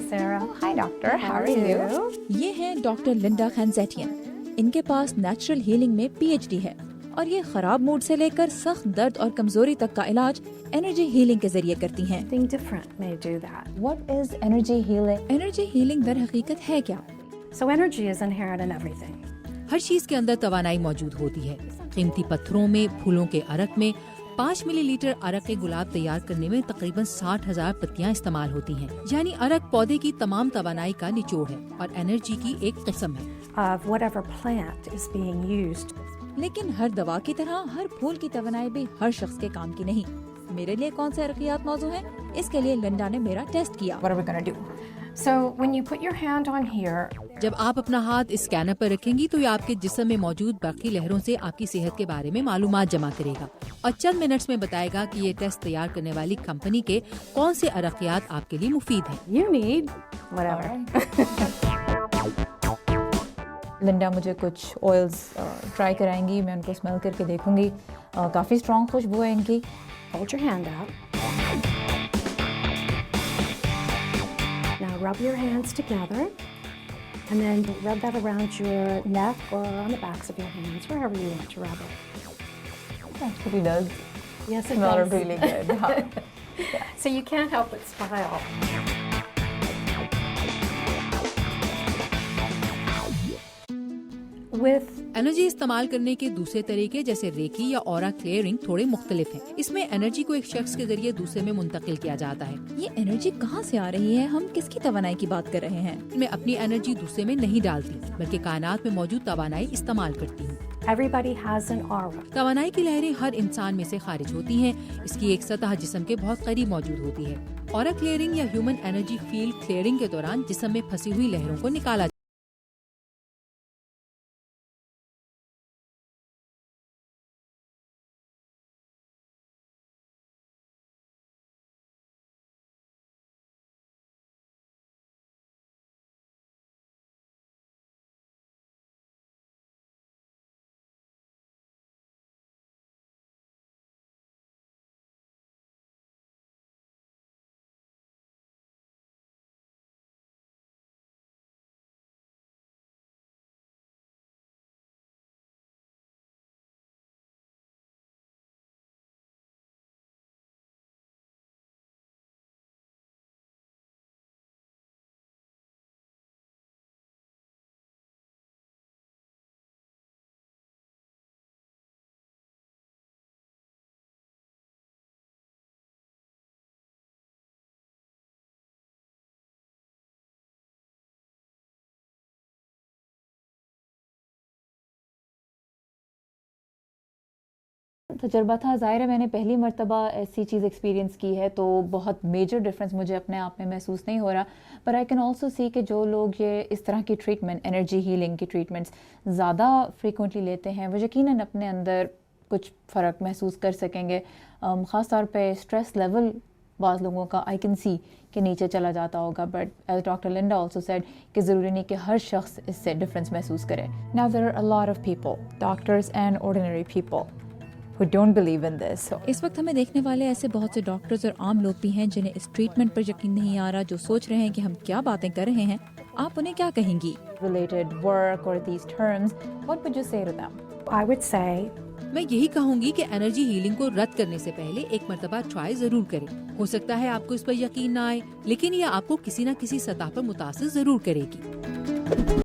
Sarah. Hi doctor, how are you? ये हैं doctor Linda खानज़ैटियन। इनके पास नेचुरल हीलिंग में पीएचडी है और ये खराब मूड से लेकर सख्त दर्द और कमजोरी तक का इलाज एनर्जी हीलिंग के जरिए करती हैं। Something different may do that. What is energy healing? Energy healing दर हकीकत है क्या? So energy is inherent in everything. हर चीज के अंदर तवानाई मौजूद होती है। कीमती पत्थरों में, फूलों के अरक में 5 मिलीलीटर अरक के गुलाब तैयार करने में तकरीबन 60,000 पत्तियां इस्तेमाल होती हैं। यानी अरक पौधे की तमाम तवानाई का निचोड़ है और एनर्जी की एक किस्म है। Of whatever plant is being used. लेकिन हर दवा की तरह हर फूल की तवानाई भी हर शख्स के काम की नहीं। मेरे लिए कौन से अरकियात मौजू हैं? इसके लिए लिंडा ने मेरा टेस्ट किया। What are we gonna do? So when you put your hand on here, जब आप अपना हाथ इस स्कैनर पर रखेंगी तो ये आपके जिस्म में मौजूद बाकी लहरों से आपकी सेहत के बारे में मालूमात जमा करेगा और चंद मिनट्स में बताएगा कि ये टेस्ट तैयार करने वाली कंपनी के कौन से अरकियात आपके लिए मुफीद हैं। you need whatever. लिंडा मुझे कुछ ऑयल्स ट्राई कराएंगी, मैं उनको स्मेल करके देखूंगी। काफ़ी स्ट्रॉन्ग खुशबू है इनकी। Hold your hand out. Now rub your hands together and then rub that around your neck or on the backs of your hands, wherever you want to rub it. Actually does Yes, it smell does. really good. हाँ. So you can't help but smile. With energy इस्तेमाल करने के दूसरे तरीके जैसे recce या aura clearing थोड़े मुख्तलिफ हैं। इसमें एनर्जी को एक शख्स के जरिए दूसरे में मुंतकिल किया जाता है। ये एनर्जी कहाँ से आ रही है? हम किसकी तवानाई की बात कर रहे हैं? मैं अपनी एनर्जी दूसरे में नहीं डालती बल्कि कायनात में मौजूद तवानाई इस्तेमाल करती हूँ। everybody has an aura. तवानाई की लहरें हर इंसान में से खारिज होती हैं। इसकी एक सतह जिस्म के बहुत करीब मौजूद होती है। ऑरा क्लियरिंग या ह्यूमन एनर्जी फील्ड क्लियरिंग के दौरान जिस्म में फंसी हुई लहरों को निकाला तजर्बा था, ज़ाहिर है मैंने पहली मर्तबा ऐसी चीज़ एक्सपीरियंस की है तो बहुत मेजर डिफरेंस मुझे अपने आप में महसूस नहीं हो रहा। पर आई कैन ऑल्सो सी कि जो लोग ये इस तरह की ट्रीटमेंट, एनर्जी हीलिंग की ट्रीटमेंट्स ज़्यादा फ्रीक्वेंटली लेते हैं वो यकीनन अपने अंदर कुछ फ़र्क महसूस कर सकेंगे। ख़ास तौर पे स्ट्रेस लेवल बाज़ लोगों का आई कैन सी कि नीचे चला जाता होगा। But as doctor Linda also said कि ज़रूरी नहीं कि हर शख्स इससे डिफरेंस महसूस करे। Now there are a lot of people, doctors and ordinary people who don't believe in this. So, इस वक्त हमें देखने वाले ऐसे बहुत से डॉक्टर्स और आम लोग भी हैं जिन्हें इस ट्रीटमेंट पर यकीन नहीं आ रहा, जो सोच रहे हैं कि हम क्या बातें कर रहे हैं। आप उन्हें क्या कहेंगी? related work or these terms, what would you say to them? I would say मैं यही कहूँगी कि एनर्जी हीलिंग को रद्द करने से पहले एक मर्तबा ट्राई जरूर करें। हो सकता है आपको इस पर यकीन ना आए, लेकिन यह आपको किसी न किसी सतह पर मुतासिर जरूर करेगी।